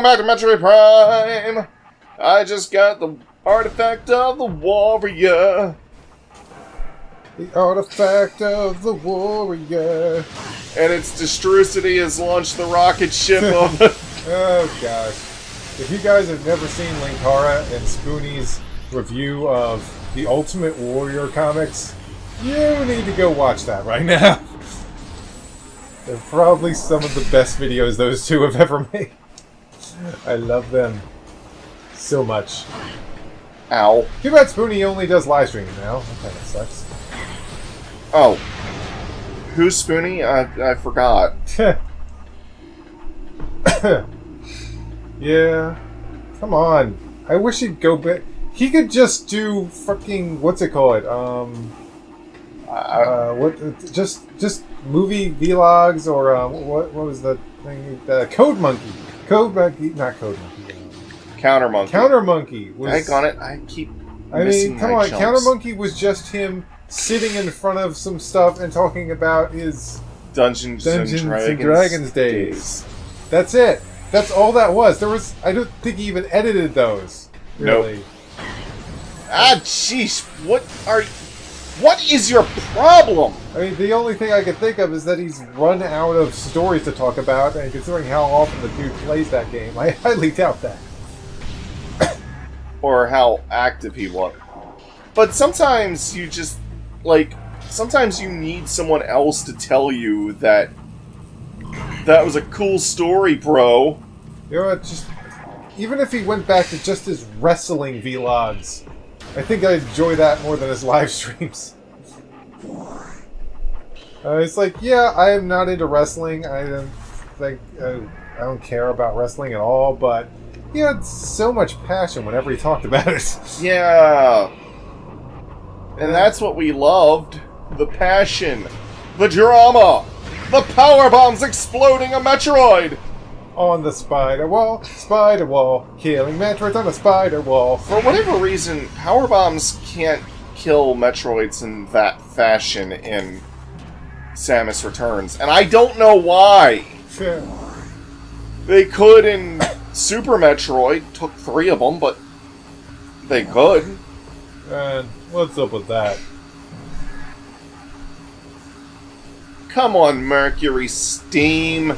Welcome back to Metroid Prime! I just got the artifact of the warrior. The artifact of the warrior. And its destrucity has launched the rocket ship of the... Oh gosh. If you guys have never seen Linkara and Spoonie's review of the Ultimate Warrior comics, you need to go watch that right now. They're probably some of the best videos those two have ever made. I love them so much. Ow. Too bad Spoonie only does live streaming now. That kind of sucks. Oh. Who's Spoonie? I forgot. Yeah. Come on. I wish he'd go back. He could just do fucking... What's it called? Just movie vlogs or what was the thing? Code Monkey. Not Code Monkey. Counter Monkey. Counter Monkey was. I got it. I keep. I mean, come on. Counter Monkey was just him sitting in front of some stuff and talking about his Dungeons and Dragons days. That's it. That's all that was. There was. I don't think he even edited those. Really. Nope. Ah, jeez. What is your problem? I mean, the only thing I can think of is that he's run out of stories to talk about, and considering how often the dude plays that game, I highly doubt that. Or how active he was. But sometimes you just, sometimes you need someone else to tell you that that was a cool story, bro. You know what, just, even if he went back to just his wrestling vlogs, I think I'd enjoy that more than his live streams. It's like, yeah, I am not into wrestling. I don't think I don't care about wrestling at all. But he had so much passion whenever he talked about it. Yeah, and that's what we loved: the passion, the drama, the power bombs exploding a Metroid. On the spider wall, killing Metroids on the spider wall. For whatever reason, power bombs can't kill Metroids in that fashion in Samus Returns, and I don't know why. They could in Super Metroid, took 3 of them, but they could. And what's up with that? Come on, Mercury Steam.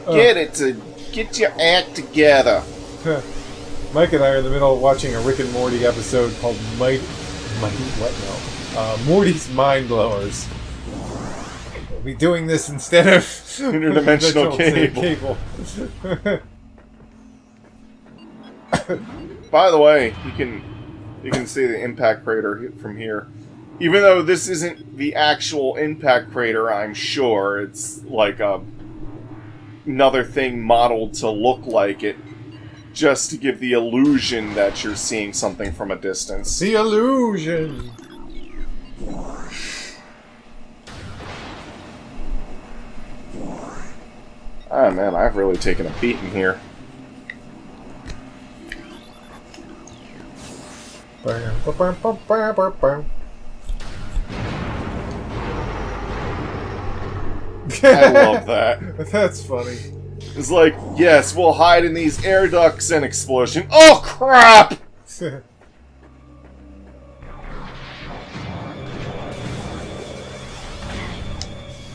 Get your act together. Mike and I are in the middle of watching a Rick and Morty episode called Morty's Mind Blowers. We'll be doing this instead of interdimensional cable. By the way, you can see the impact crater from here. Even though this isn't the actual impact crater, I'm sure it's like another thing modeled to look like it, just to give the illusion that you're seeing something from a distance. The illusion! Ah, man, I've really taken a beating here. I love that. That's funny. It's like, yes, we'll hide in these air ducts and explosion. Oh, crap!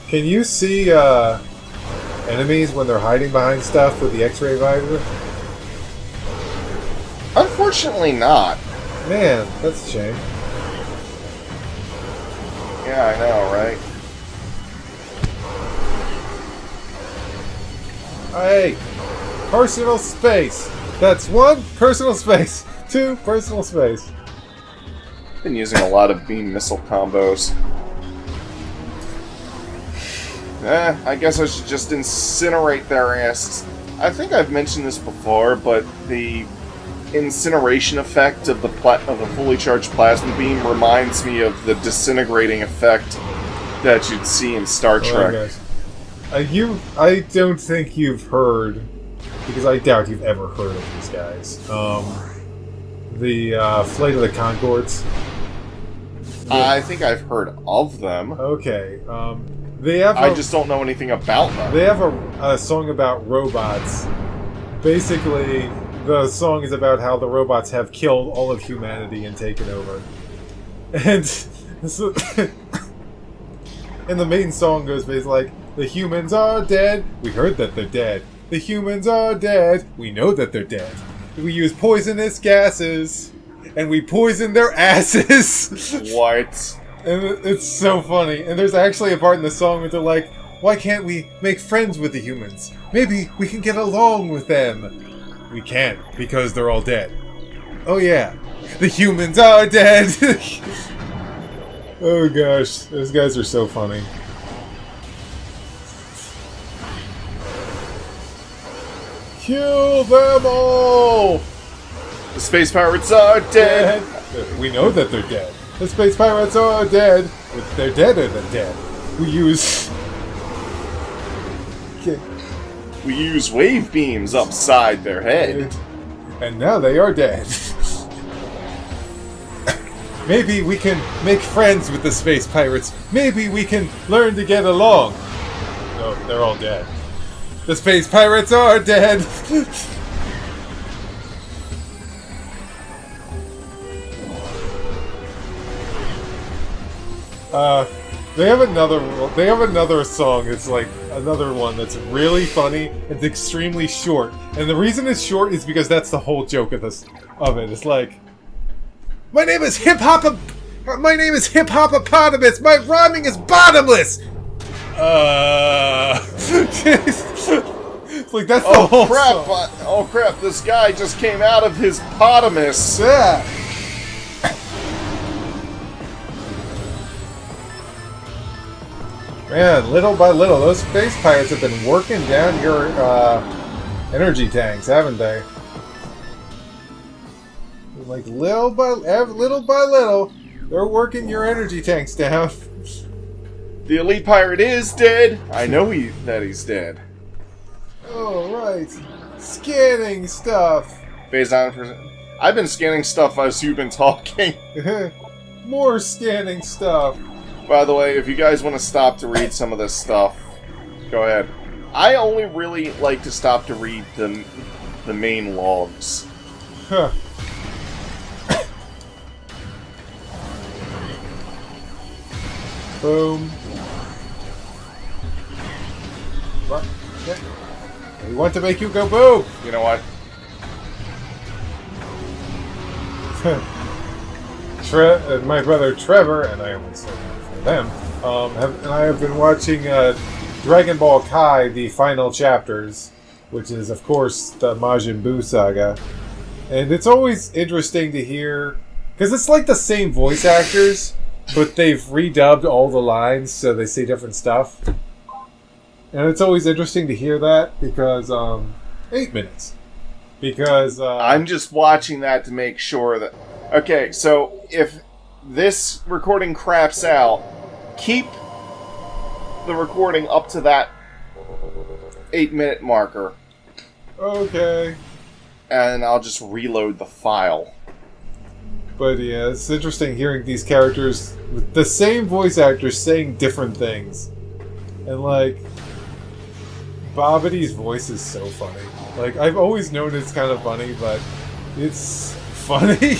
Can you see enemies when they're hiding behind stuff with the X-ray visor? Unfortunately not. Man, that's a shame. Yeah, I know, right? Hey, personal space. That's 1 personal space. 2 personal space. Been using a lot of beam missile combos. I guess I should just incinerate their asses. I think I've mentioned this before, but the incineration effect of the fully charged plasma beam reminds me of the disintegrating effect that you'd see in Star Trek. I don't think you've heard, because I doubt you've ever heard of these guys. The Flight of the Conchords. I think I've heard of them. Okay. They have. I just don't know anything about them. They have a song about robots, basically, the song is about how the robots have killed all of humanity and taken over. And so, and the main song goes basically like, the humans are dead, we heard that they're dead. The humans are dead, we know that they're dead. We use poisonous gases, and we poison their asses. What? And it's so funny. And there's actually a part in the song where they're like, why can't we make friends with the humans? Maybe we can get along with them. We can't, because they're all dead. Oh yeah, the humans are dead! Oh gosh, those guys are so funny. Kill them all! The space pirates are dead! We know that they're dead. The space pirates are dead. They're deader than dead. We use... We use wave beams upside their head. And now they are dead. Maybe we can make friends with the space pirates. Maybe we can learn to get along. No, they're all dead. The space pirates are dead. They have another song. It's like another one that's really funny. It's extremely short, and the reason it's short is because that's the whole joke of this. It's like, my name is Hippopotamus. My rhyming is bottomless. It's like that's the whole crap! song. Oh crap! This guy just came out of his potamus. Yeah. Man, little by little, those space pirates have been working down your energy tanks, haven't they? Like little by little, they're working your energy tanks down. The elite pirate is dead. I know that he's dead. Oh right, scanning stuff. Phase on for. I've been scanning stuff as you've been talking. More scanning stuff. By the way, if you guys want to stop to read some of this stuff, go ahead. I only really like to stop to read the main logs. Huh. Boom. What? Yeah. We want to make you go boom! You know what? My brother Trevor, and I almost said that for them, and I have been watching Dragon Ball Kai, the final chapters, which is, of course, the Majin Buu saga. And it's always interesting to hear, because it's like the same voice actors, but they've redubbed all the lines so they say different stuff. And it's always interesting to hear that, because, 8 minutes. Because, I'm just watching that to make sure that... Okay, so if this recording craps out, keep the recording up to that 8-minute marker. Okay. And I'll just reload the file. But yeah, it's interesting hearing these characters with the same voice actors saying different things. And like, Bobbity's voice is so funny. Like, I've always known it's kind of funny, but it's funny.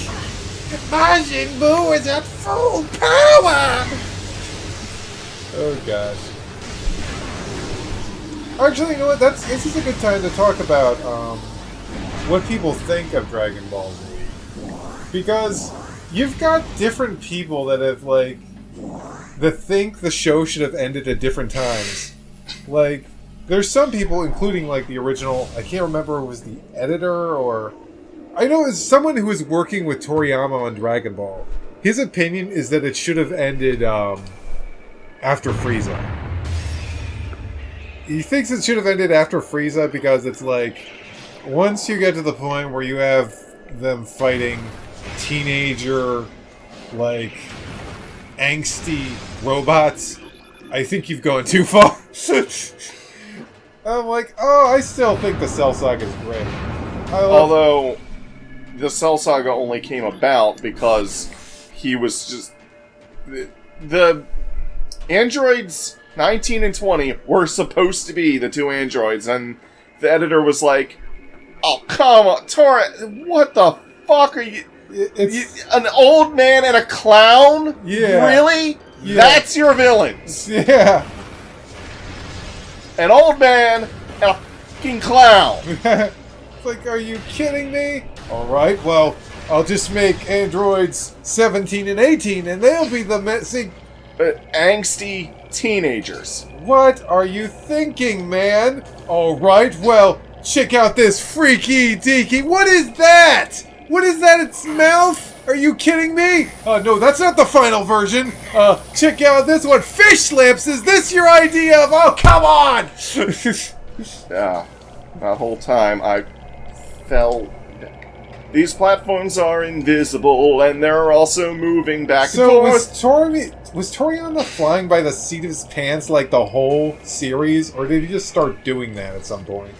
Majin Buu is at full power! Oh gosh. Actually, you know what? This is a good time to talk about what people think of Dragon Ball Z. Because you've got different people that have, like, that think the show should have ended at different times. Like, there's some people, including, like, the original, I can't remember if it was the editor or... I know it's someone who was working with Toriyama on Dragon Ball. His opinion is that it should have ended after Frieza. He thinks it should have ended after Frieza because it's like, once you get to the point where you have them fighting teenager, like, angsty robots, I think you've gone too far. I'm like, oh, I still think the Cell Saga is great. Although, the Cell Saga only came about because he was just... The androids 19 and 20 were supposed to be the two androids, and the editor was like, Oh, come on, Tora. What the fuck are you... an old man and a clown? Yeah. Really? Yeah. That's your villains. Yeah. An old man and a fucking clown. It's like, are you kidding me? Alright, well, I'll just make androids 17 and 18 and they'll be the messing... angsty teenagers. What are you thinking, man? Alright, well, check out this freaky deaky... What is that? What is that? Its mouth? Are you kidding me? No, that's not the final version. Check out this one. Fish lips. Is this your idea of... Oh, come on! Yeah. That whole time, I fell... These platforms are invisible, and they're also moving back and forth. So, was Toriano flying by the seat of his pants, like, the whole series? Or did he just start doing that at some point?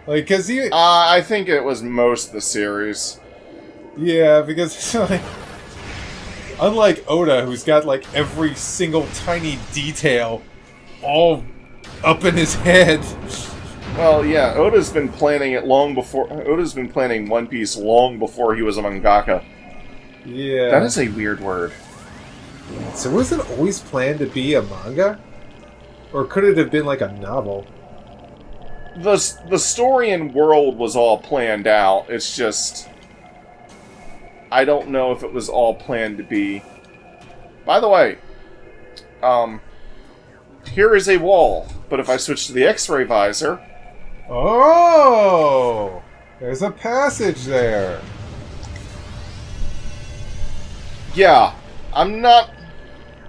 Like, cause he... I think it was most of the series. Yeah, because like, unlike Oda, who's got like every single tiny detail all up in his head. Well, yeah, Oda's been planning it long before. Oda's been planning One Piece long before he was a mangaka. Yeah, that is a weird word. So was it always planned to be a manga, or could it have been like a novel? The story and world was all planned out. It's just, I don't know if it was all planned to be. By the way, here is a wall, but if I switch to the X-ray visor... Oh! There's a passage there. Yeah, I'm not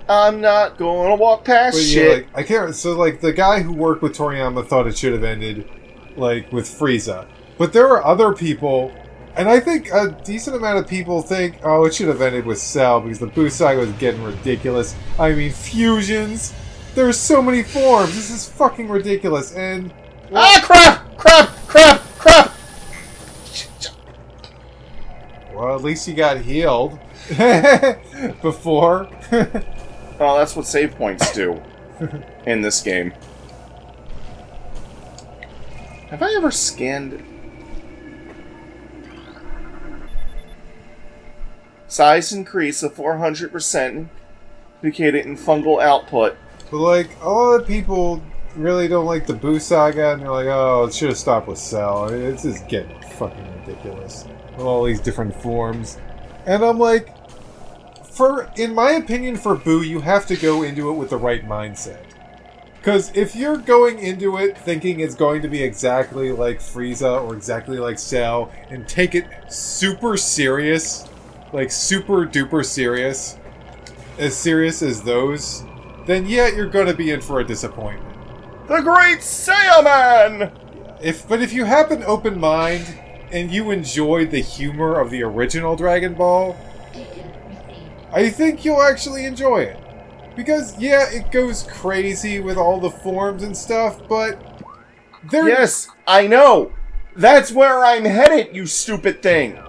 gonna walk past shit. Like, I can't... So, like, the guy who worked with Toriyama thought it should have ended, like, with Frieza. But there are other people... And I think a decent amount of people think, oh, it should have ended with Cell, because the Buu Saga was getting ridiculous. I mean, fusions! There's so many forms! This is fucking ridiculous, and... Well, Crap! Well, at least you got healed. Before. Well, that's what save points do in this game. Have I ever scanned... Size increase of 400%, indicated in fungal output. But, like, a lot of people really don't like the Buu Saga, and they're like, oh, it should have stopped with Cell. I mean, it's just getting fucking ridiculous. With all these different forms. And I'm like, in my opinion, for Buu, you have to go into it with the right mindset. Because if you're going into it thinking it's going to be exactly like Frieza or exactly like Cell, and take it super serious... like super duper serious as those, then yeah, you're gonna be in for a disappointment. The Great Saiyaman! But if you have an open mind and you enjoy the humor of the original Dragon Ball, I think you'll actually enjoy it. Because yeah, it goes crazy with all the forms and stuff, but yes, I know! That's where I'm headed, you stupid thing!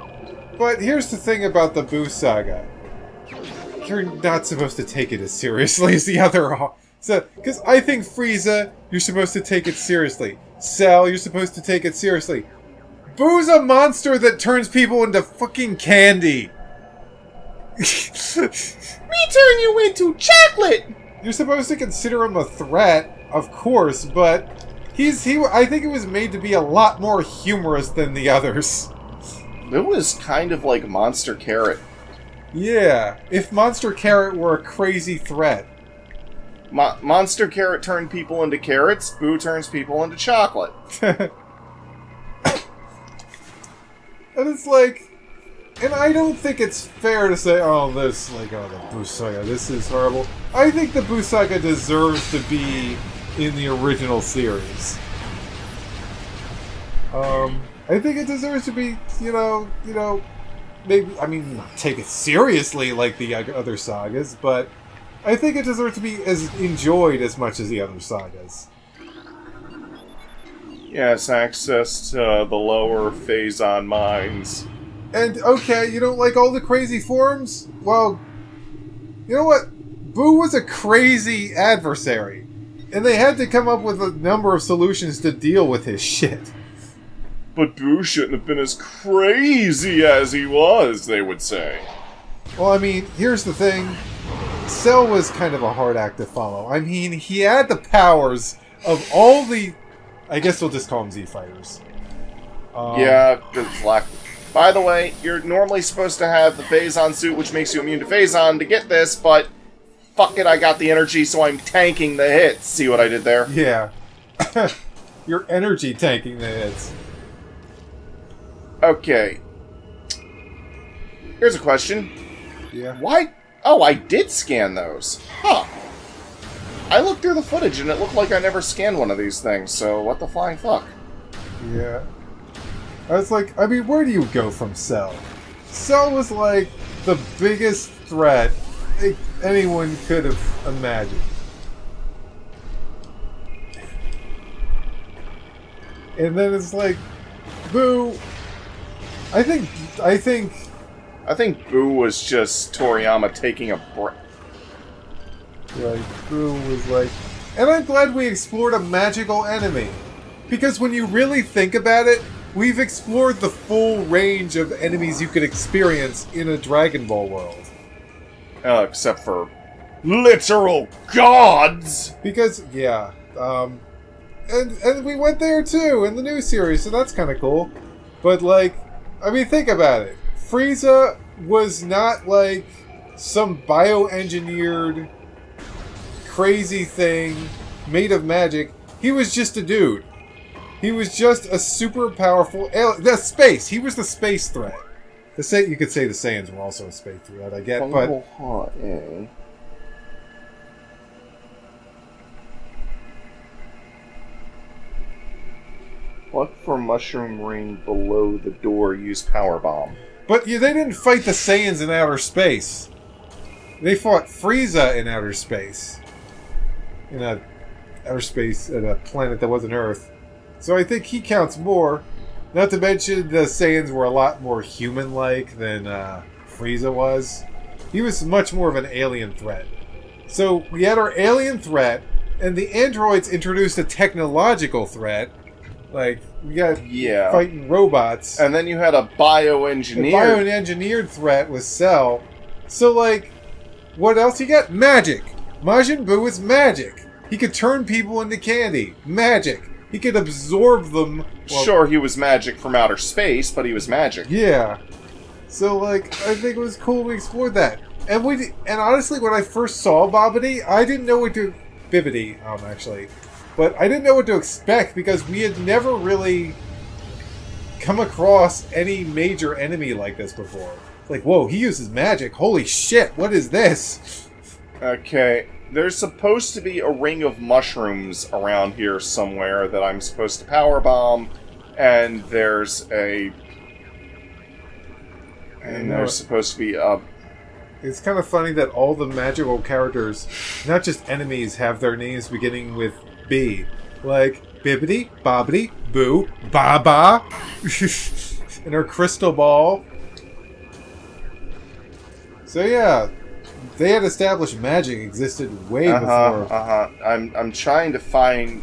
But here's the thing about the Buu Saga. You're not supposed to take it as seriously as the other... Because I think Frieza, you're supposed to take it seriously. Cell, you're supposed to take it seriously. Buu's a monster that turns people into fucking candy. Me turn you into chocolate! You're supposed to consider him a threat, of course, but... I think it was made to be a lot more humorous than the others. It was kind of like Monster Carrot. Yeah, if Monster Carrot were a crazy threat. Monster Carrot turned people into carrots, Buu turns people into chocolate. And it's like... And I don't think it's fair to say, oh, the Buu Saga, this is horrible. I think the Buu Saga deserves to be in the original series. I think it deserves to be, maybe, I mean, not take it seriously like the other sagas, but I think it deserves to be as enjoyed as much as the other sagas. Yes, access to the lower Phazon mines. And, okay, you don't like all the crazy forms? Well, you know what? Buu was a crazy adversary, and they had to come up with a number of solutions to deal with his shit. But Boo shouldn't have been as crazy as he was, they would say. Well, I mean, here's the thing. Cell was kind of a hard act to follow. I mean, he had the powers of all the... I guess we'll just call them Z-Fighters. Yeah, it's like... By the way, you're normally supposed to have the Phazon suit, which makes you immune to Phazon, to get this, but... Fuck it, I got the energy, so I'm tanking the hits. See what I did there? Yeah. You're energy tanking the hits. Okay. Here's a question. Yeah. Why... Oh, I did scan those. Huh. I looked through the footage and it looked like I never scanned one of these things, so what the flying fuck? Yeah. I was like, I mean, where do you go from Cell? Cell was like the biggest threat anyone could have imagined. And then it's like, Boo. I think Boo was just Toriyama taking a breath. Like, Boo was like... And I'm glad we explored a magical enemy. Because when you really think about it, we've explored the full range of enemies you could experience in a Dragon Ball world. Except for literal gods! Because, yeah, and we went there too in the new series, so that's kind of cool. But, like, I mean, think about it. Frieza was not, like, some bioengineered crazy thing made of magic. He was just a dude. He was just a super powerful alien. The space! He was the space threat. You could say the Saiyans were also a space threat, I get, but... Look for mushroom ring below the door, use power bomb. But yeah, they didn't fight the Saiyans in outer space. They fought Frieza in outer space. In outer space, at a planet that wasn't Earth. So I think he counts more. Not to mention the Saiyans were a lot more human-like than Frieza was. He was much more of an alien threat. So we had our alien threat, and the androids introduced a technological threat. Like, we got fighting robots. And then you had a bioengineered... A bioengineered threat with Cell. So, like, what else you got? Magic! Majin Buu is magic! He could turn people into candy. Magic! He could absorb them. Well, sure, he was magic from outer space, but he was magic. Yeah. So, like, I think it was cool we explored that. And honestly, when I first saw Bobbity, I didn't know what to... Bibbidi, actually. But I didn't know what to expect because we had never really come across any major enemy like this before. Like, whoa, he uses magic. Holy shit, what is this? Okay, there's supposed to be a ring of mushrooms around here somewhere that I'm supposed to power bomb, and there's supposed to be a... It's kind of funny that all the magical characters, not just enemies, have their names beginning with B. Like, Bibbidi, Bobbidi, Boo, Baba, and her crystal ball. So yeah, they had established magic existed way before. I'm trying to find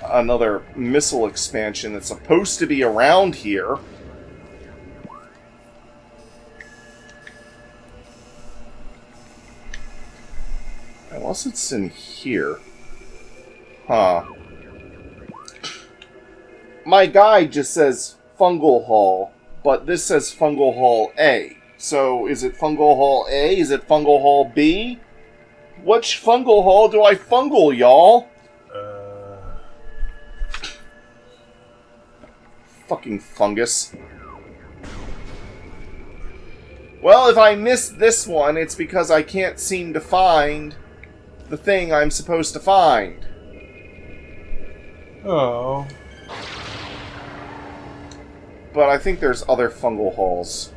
another missile expansion that's supposed to be around here. Unless it's in here. Huh. My guide just says Fungal Hall, but this says Fungal Hall A. So, is it Fungal Hall A? Is it Fungal Hall B? Which Fungal Hall do I fungal, y'all? Fucking fungus. Well, if I missed this one, it's because I can't seem to find the thing I'm supposed to find. Oh. But I think there's other fungal halls.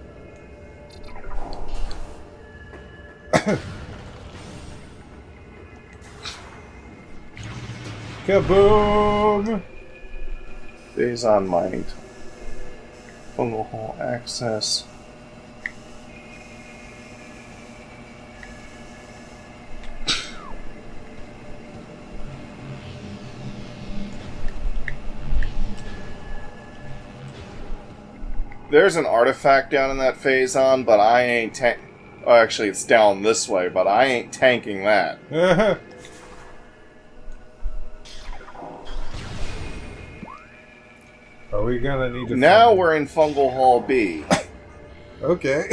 Kaboom! Phazon Mind. Fungal hall access. There's an artifact down in that phazon, but I ain't oh, actually, it's down this way, but I ain't tanking that. Are we gonna need to... Now we're in Fungal Hall B. Okay.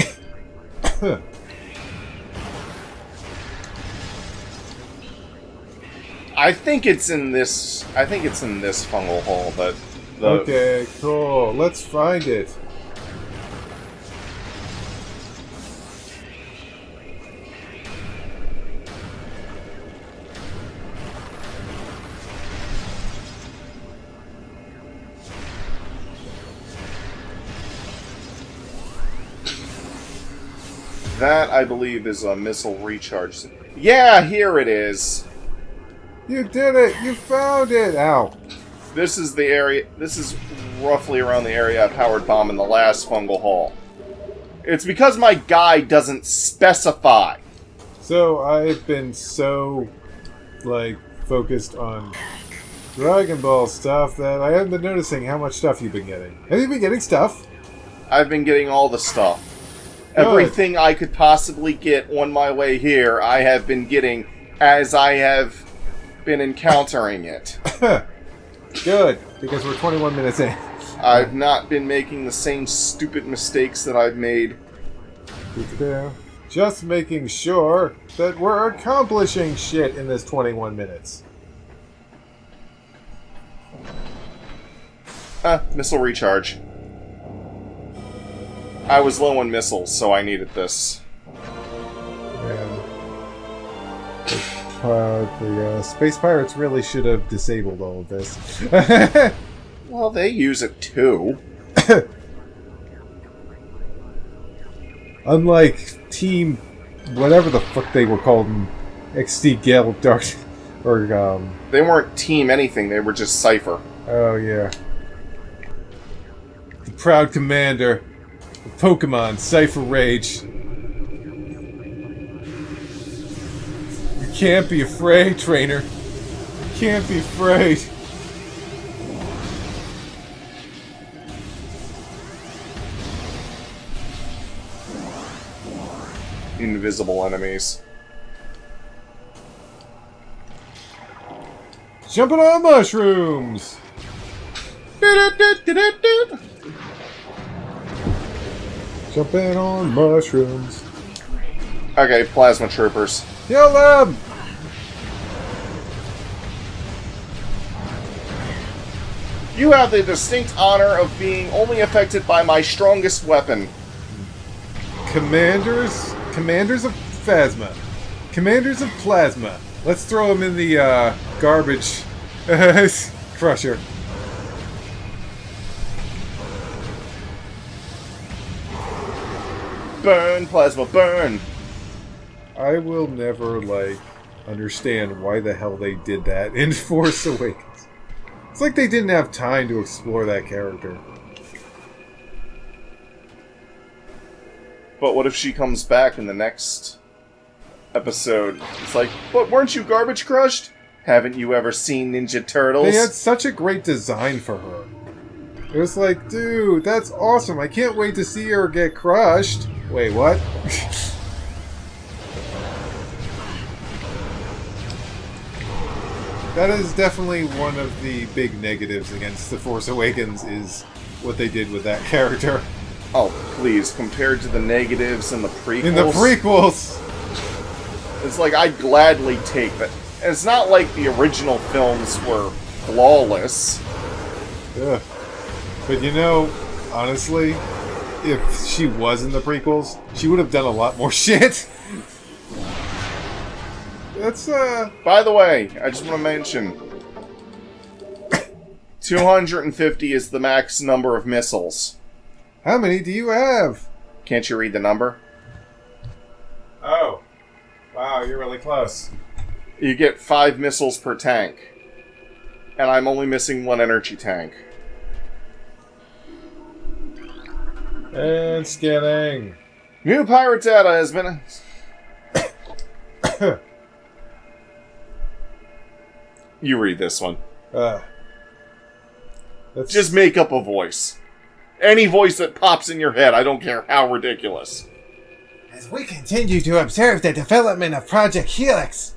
I think it's in this Fungal Hall, but... Okay, cool. Let's find it. That, I believe, is a missile recharge. Yeah, here it is. You did it! You found it! Ow. This is the area. This is roughly around the area I powered bomb in the last Fungal Hall. It's because my guide doesn't specify. So, I've been so, like, focused on Dragon Ball stuff that I haven't been noticing how much stuff you've been getting. Have you been getting stuff? I've been getting all the stuff. Good. Everything I could possibly get on my way here, I have been getting as I have been encountering it. Good, because we're 21 minutes in. I've not been making the same stupid mistakes that I've made. Just making sure that we're accomplishing shit in this 21 minutes. Missile recharge. I was low on missiles, so I needed this. The Space Pirates really should have disabled all of this. Well, they use it too. Unlike Team... whatever the fuck they were called in XD Gale Dark... or, They weren't Team anything, they were just Cypher. oh, yeah. The proud commander of Pokemon, Cypher Rage. You can't be afraid, trainer. You can't be afraid. Invisible enemies. Jumping on mushrooms! Jumping on mushrooms. Okay, plasma troopers. Kill them! You have the distinct honor of being only affected by my strongest weapon. Commanders of Phasma. Commanders of Plasma. Let's throw them in the garbage crusher. Burn, plasma, burn! I will never, understand why the hell they did that in Force Awakens. It's like they didn't have time to explore that character. But what if she comes back in the next episode? It's like, but weren't you garbage crushed? Haven't you ever seen Ninja Turtles? They had such a great design for her. It was like, dude, that's awesome. I can't wait to see her get crushed. Wait, what? That is definitely one of the big negatives against The Force Awakens, is what they did with that character. Oh, please, compared to the negatives in the prequels... In the prequels! It's like, I'd gladly take that. It's not like the original films were flawless. Ugh. But you know, honestly, if she was in the prequels, she would have done a lot more shit. That's, By the way, I just want to mention... 250 is the max number of missiles. How many do you have? Can't you read the number? Oh. Wow, you're really close. You get 5 missiles per tank. And I'm only missing 1 energy tank. And scanning. New pirate data has been... You read this one. Let's Just make up a voice. Any voice that pops in your head, I don't care how ridiculous. As we continue to observe the development of Project Helix,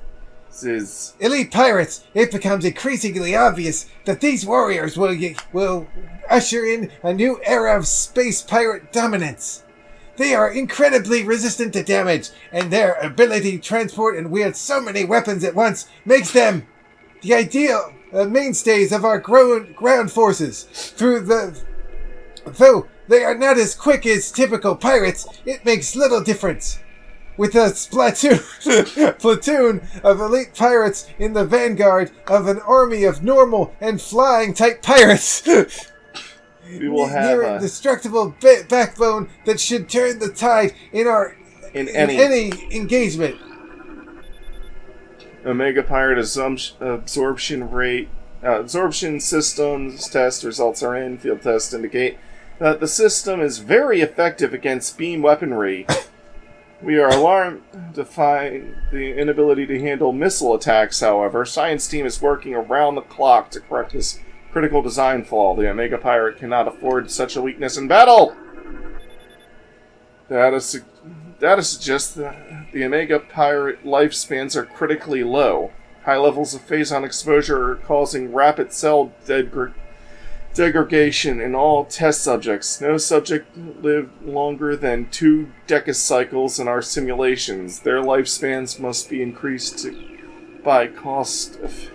This is... elite pirates, it becomes increasingly obvious that these warriors will usher in a new era of space pirate dominance. They are incredibly resistant to damage, and their ability to transport and wield so many weapons at once makes them the ideal mainstays of our ground forces. Though they are not as quick as typical pirates, it makes little difference. With a platoon of elite pirates in the vanguard of an army of normal and flying type pirates. We will have near a destructible backbone that should turn the tide in any engagement. Omega Pirate absorption rate. Absorption systems test results are in. Field tests indicate that the system is very effective against beam weaponry. We are alarmed to find the inability to handle missile attacks, however. Science team is working around the clock to correct this critical design flaw. The Omega Pirate cannot afford such a weakness in battle! Data suggests that the Omega Pirate lifespans are critically low. High levels of phazon exposure are causing rapid cell degradation in all test subjects. No subject lived longer than 2 decacycles in our simulations. Their lifespans must be increased by cost of...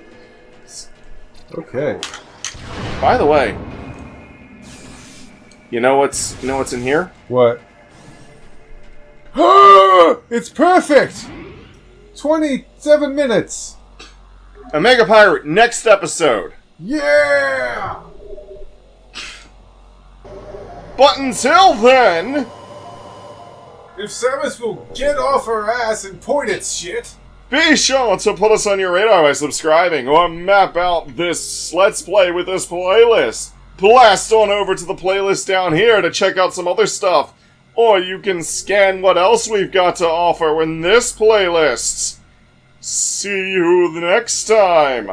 Okay. By the way, you know what's in here? What? It's perfect! 27 minutes! Omega Pirate, next episode! Yeah! But until then... If Samus will get off her ass and point at shit... Be sure to put us on your radar by subscribing or map out this Let's Play with this playlist. Blast on over to the playlist down here to check out some other stuff. Or you can scan what else we've got to offer in this playlist. See you next time.